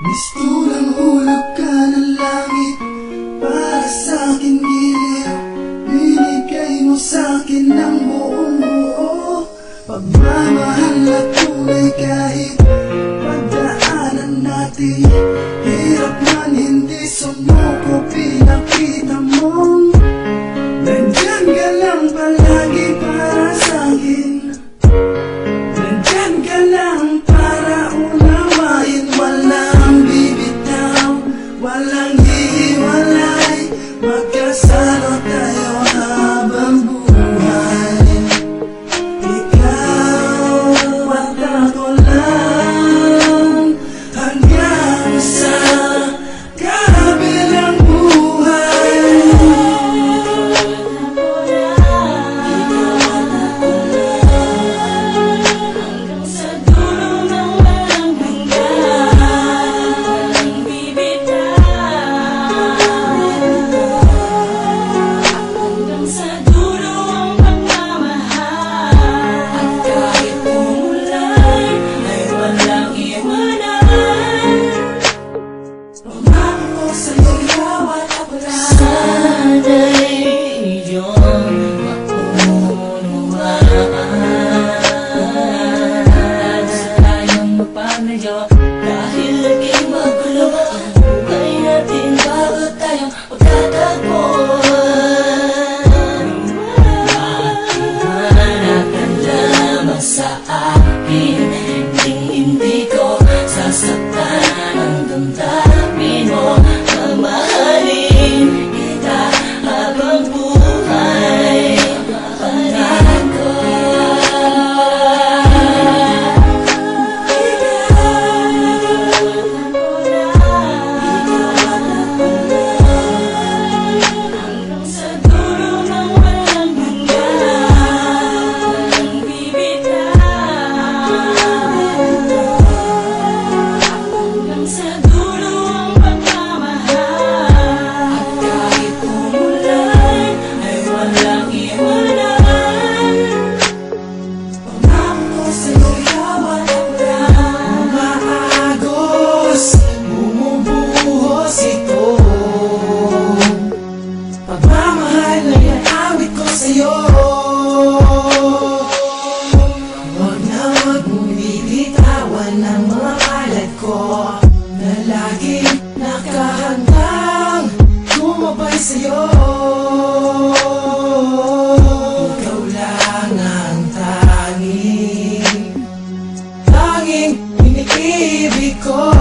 Mistulang hulog ka ng langit para sa'kin giliw. Binigay mo sa'kin ng buong buo, pagmamahal na tunay kahit pagdaanan natin. Hirap man hindi sumuko, pinakita mong nandyan ka lang palagi para sa'kin. Nandyan ka lang para unawain. Walang bibitaw, walang hihiwalay, magkasama tayo habang buhay. Ikaw at ako lang hanggang sa kabilang buhay. Hanggang sa dulo ng walang hanggan, walang bibitaw. Hanggang sa dulo ang pagmamahal, at kahit umulan ay walang iwanan. Pangako ko sa'yo, ikaw at ako lang. Sana'y iyong maunawaan. Sa tayong magpanayo, dahil naging magulo ang buhay natin bago tayong magtatagpo. Maniwala ka lamang sa akin, hindi ko sasaktan ang damdamin mo. Mamahalin kita habang buhay. Pangako, hanggang sa dulo ng walang hanggan, walang bibitaw. Hanggang sa dulo ang pagmamahal, at kahit umulan ay walang iwanan. Pangako ko sa'yo, ikaw at ako lang. Umaagos, bumubuhos ito. Pagmamahal na iawit ko sa'yo. Huwag na huwag mong bibitawan ang mga palad ko na laging nakahandang tumabay sa'yo. Ikaw lang ang tanging iniibig ko.